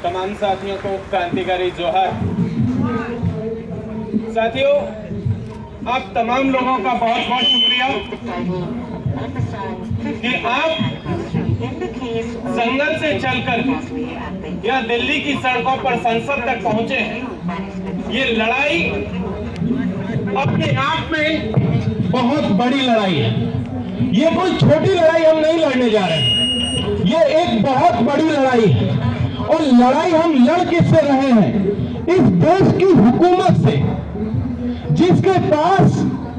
तमाम साथियों को क्रांतिकारी जोहार। साथियों, आप तमाम लोगों का बहुत बहुत शुक्रिया कि आप जंगल से चलकर या दिल्ली की सड़कों पर संसद तक पहुंचे हैं। ये लड़ाई अपने आप में बहुत बड़ी लड़ाई है। ये कोई छोटी लड़ाई हम नहीं लड़ने जा रहे हैं, ये एक बहुत बड़ी लड़ाई है। और लड़ाई हम लड़ किससे रहे हैं? इस देश की हुकूमत से, जिसके पास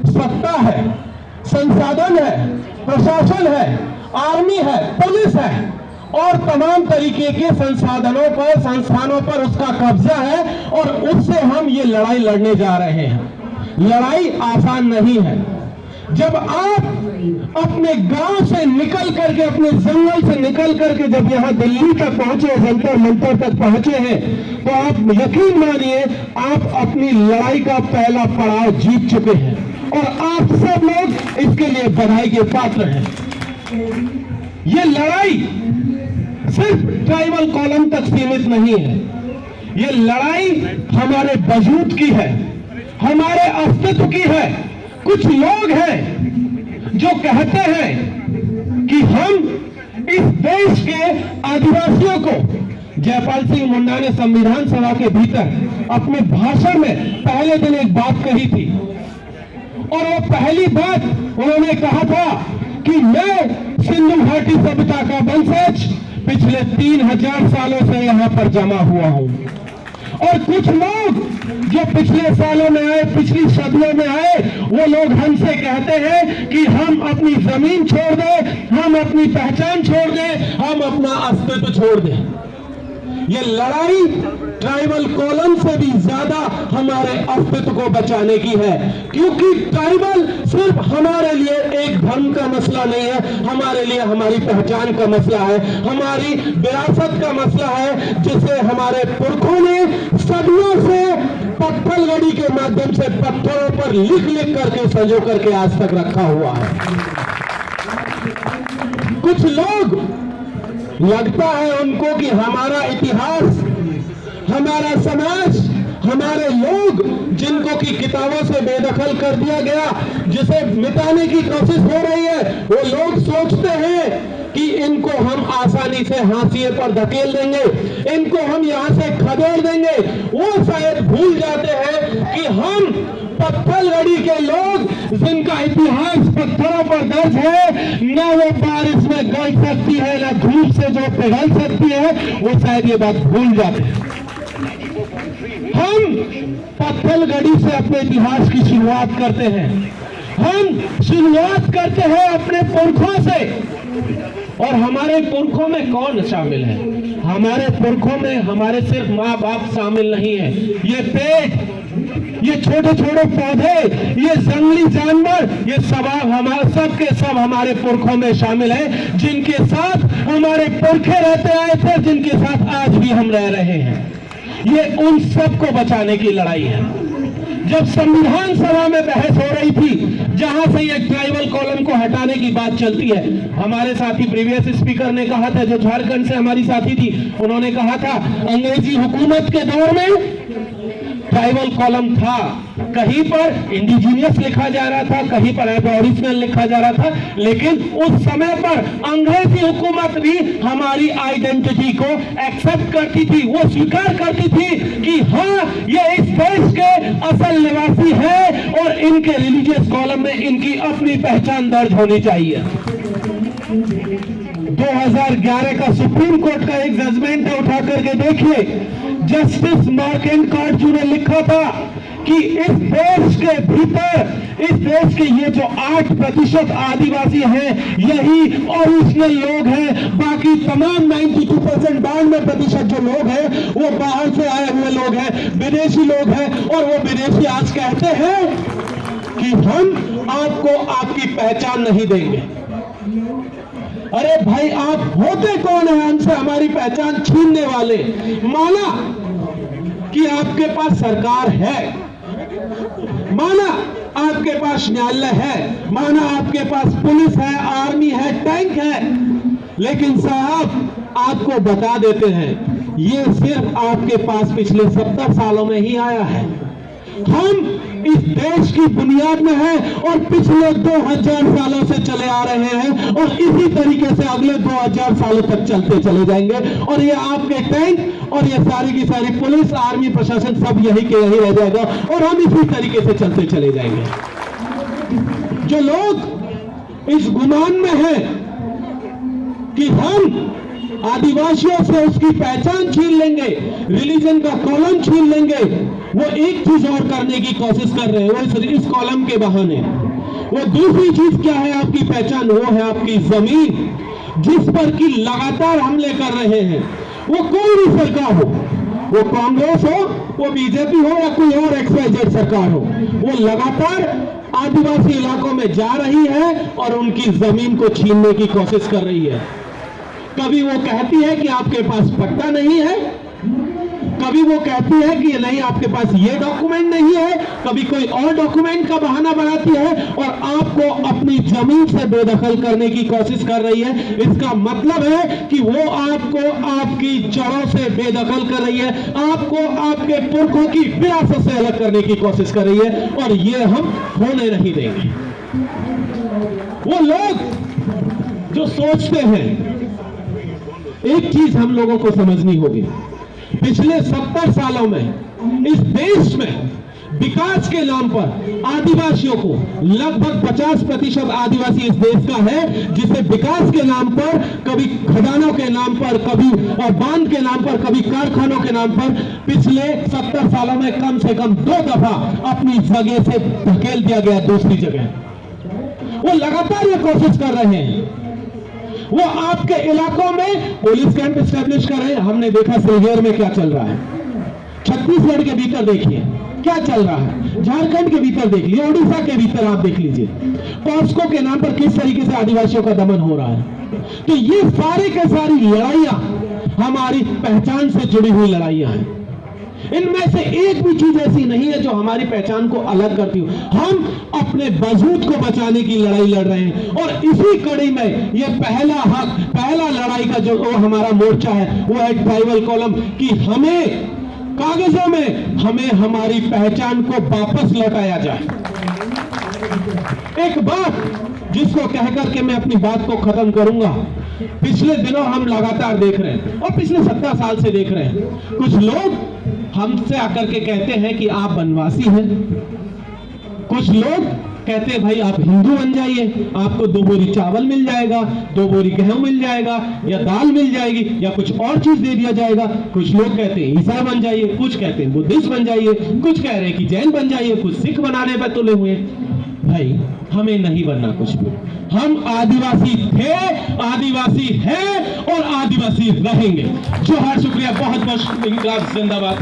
सत्ता है, संसाधन है, प्रशासन है, आर्मी है, पुलिस है और तमाम तरीके के संसाधनों पर, संस्थानों पर उसका कब्जा है और उससे हम ये लड़ाई लड़ने जा रहे हैं। लड़ाई आसान नहीं है। जब आप अपने गांव से निकल करके, अपने जंगल से निकल करके जब यहाँ दिल्ली तक पहुंचे, जंतर मंतर तक पहुंचे हैं, तो आप यकीन मानिए आप अपनी लड़ाई का पहला पड़ाव जीत चुके हैं और आप सब लोग इसके लिए बधाई के पात्र हैं। ये लड़ाई सिर्फ ट्राइबल कॉलम तक सीमित नहीं है। ये लड़ाई हमारे वजूद की है, हमारे अस्तित्व की है। कुछ लोग हैं जो कहते हैं कि हम इस देश के आदिवासियों को, जयपाल सिंह मुंडा ने संविधान सभा के भीतर अपने भाषण में पहले दिन एक बात कही थी और वो पहली बात उन्होंने कहा था कि मैं सिंधु घाटी सभ्यता का वंशज पिछले 3000 सालों से यहां पर जमा हुआ हूं। और कुछ लोग जो पिछले सालों में आए, पिछली सदियों में आए, वो लोग हमसे कहते हैं कि हम अपनी जमीन छोड़ दें, हम अपनी पहचान छोड़ दें, हम अपना अस्तित्व छोड़ दें। ये लड़ाई ट्राइबल कॉलम से भी ज्यादा हमारे अस्तित्व को बचाने की है, क्योंकि ट्राइबल सिर्फ हमारे लिए एक धर्म का मसला नहीं है, हमारे लिए हमारी पहचान का मसला है, हमारी विरासत का मसला है, जिसे हमारे पुरखों ने सदियों से पत्थलगड़ी के माध्यम से पत्थरों पर लिख लिख करके संजो करके आज तक रखा हुआ है। कुछ लोग लगता है उनको कि हमारा इतिहास, हमारा समाज, हमारे लोग जिनको की किताबों से बेदखल कर दिया गया, जिसे मिटाने की कोशिश हो रही है, वो लोग सोचते हैं कि इनको हम आसानी से हाशिए पर धकेल देंगे, इनको हम यहां से खदेड़ देंगे। वो शायद भूल जाते हैं कि हम पत्थलगड़ी के लोग, जिनका इतिहास पत्थरों पर दर्ज है, न वो बारिश में गल सकती है, न धूप से जो पिघल सकती है, वो शायद ये बात भूल जाते हैं। हम पत्थलगड़ी से अपने इतिहास की शुरुआत करते हैं। हम शुरुआत करते हैं अपने पुरखों से। और हमारे पुरखों में कौन शामिल है? हमारे पुरखों में हमारे सिर्फ माँ बाप शामिल नहीं है। ये पेड़, ये छोटे छोटे पौधे, ये जंगली जानवर, ये सब हमारे पुरखों में शामिल है, जिनके साथ हमारे पुरखे रहते आए थे, जिनके साथ आज भी हम रह रहे हैं। ये उन सबको बचाने की लड़ाई है। जब संविधान सभा में बहस हो रही थी, जहां से ये ट्राइबल कॉलम को हटाने की बात चलती है, हमारे साथी प्रीवियस स्पीकर ने कहा था, जो झारखंड से हमारी साथी थी, उन्होंने कहा था अंग्रेजी हुकूमत के दौर में ट्राइबल कॉलम था, कहीं पर इंडिजीनियस लिखा जा रहा था, कहीं पर एबोरिजिनल लिखा जा रहा था, लेकिन उस समय पर अंग्रेजी हुकूमत भी हमारी आइडेंटिटी को एक्सेप्ट करती थी। वो स्वीकार करती थी कि हाँ, ये इस देश के असल निवासी है और इनके रिलीजियस कॉलम में इनकी अपनी पहचान दर्ज होनी चाहिए। 2011 का सुप्रीम कोर्ट का एक जजमेंट है, उठा करके देखिए। जस्टिस मार्केंडकार्ट जी ने लिखा था कि इस देश के भीतर, इस देश के ये जो 8% आदिवासी हैं, यही ओरिजिनल लोग हैं। बाकी तमाम 92%, 92% जो लोग हैं, वो बाहर से आए हुए लोग हैं, विदेशी लोग हैं। और वो विदेशी आज कहते हैं कि हम आपको आपकी पहचान नहीं देंगे। अरे भाई, आप होते कौन है हमसे हमारी पहचान छीनने वाले? माना कि आपके पास सरकार है, माना आपके पास न्यायालय है, माना आपके पास पुलिस है, आर्मी है, टैंक है, लेकिन साहब आपको बता देते हैं, ये सिर्फ आपके पास पिछले 70 सालों में ही आया है। हम इस देश की बुनियाद में है और पिछले 2000 सालों से चले आ रहे हैं और इसी तरीके से अगले 2000 सालों तक चलते चले जाएंगे। और ये आपके टैंक और ये सारी की सारी पुलिस, आर्मी, प्रशासन सब यही के यही रह जाएगा और हम इसी तरीके से चलते चले जाएंगे। जो लोग इस गुमान में है कि हम आदिवासियों से उसकी पहचान छीन लेंगे, रिलीजन का कॉलम छीन लेंगे, वो एक चीज और करने की कोशिश कर रहे हैं, वो इस कॉलम के बहाने। वो दूसरी चीज क्या है आपकी पहचान? वो है आपकी जमीन, जिस पर कि लगातार हमले कर रहे हैं। वो कोई भी सरकार हो, वो कांग्रेस हो, वो बीजेपी हो या कोई और XYZ सरकार हो, वो लगातार आदिवासी इलाकों में जा रही है और उनकी जमीन को छीनने की कोशिश कर रही है। कभी वो कहती है कि आपके पास पट्टा नहीं है, कभी वो कहती है कि नहीं आपके पास ये डॉक्यूमेंट नहीं है, कभी कोई और डॉक्यूमेंट का बहाना बनाती है और आपको अपनी जमीन से बेदखल करने की कोशिश कर रही है। इसका मतलब है कि वो आपको आपकी जड़ों से बेदखल कर रही है, आपको आपके पुरखों की विरासत से अलग करने की कोशिश कर रही है और ये हम होने नहीं देंगे। वो लोग जो सोचते हैं, एक चीज हम लोगों को समझनी होगी, पिछले 70 सालों में इस देश में विकास के नाम पर आदिवासियों को, लगभग 50% आदिवासी इस देश का है जिसे विकास के नाम पर, कभी खदानों के नाम पर, कभी बांध के नाम पर, कभी कारखानों के नाम पर पिछले 70 सालों में कम से कम 2 दफा अपनी जगह से धकेल दिया गया दूसरी जगह। वो लगातार ये कोशिश कर रहे हैं। वो आपके इलाकों में पुलिस कैंप एस्टेब्लिश कर रहे हैं। हमने देखा सिलगेर में क्या चल रहा है, छत्तीसगढ़ के भीतर देखिए क्या चल रहा है, झारखंड के भीतर देख लीजिए, उड़ीसा के भीतर आप देख लीजिए, पॉस्को के नाम पर किस तरीके से आदिवासियों का दमन हो रहा है। तो ये सारे के सारी लड़ाइयां हमारी पहचान से जुड़ी हुई लड़ाइयां हैं। इनमें से एक भी चीज ऐसी नहीं है जो हमारी पहचान को अलग करती हो। हम अपने वजूद को बचाने की लड़ाई लड़ रहे हैं और इसी कड़ी में ये पहला लड़ाई का जो हमारा मोर्चा है वो है ट्राइबल कॉलम, कि हमें कागजों में हमें हमारी पहचान को वापस लौटाया जाए। एक बात जिसको कहकर के मैं अपनी बात को खत्म करूंगा, पिछले दिनों हम लगातार देख रहे हैं और पिछले 70 साल से देख रहे हैं, कुछ लोग हमसे आकर के कहते हैं कि आप वनवासी हैं, कुछ लोग कहते हैं भाई आप हिंदू बन जाइए, आपको 2 बोरी चावल मिल जाएगा, 2 बोरी गेहूं मिल जाएगा या दाल मिल जाएगी या कुछ और चीज दे दिया जाएगा। कुछ लोग कहते हैं ईसाई बन जाइए, कुछ कहते हैं बुद्धिस्ट बन जाइए, कुछ कह रहे हैं कि जैन बन जाइए, कुछ सिख बनाने पर तुले हुए। भाई हमें नहीं बनना कुछ भी, हम आदिवासी थे, आदिवासी हैं और आदिवासी रहेंगे। जोहार, शुक्रिया, बहुत बहुत जिंदाबाद।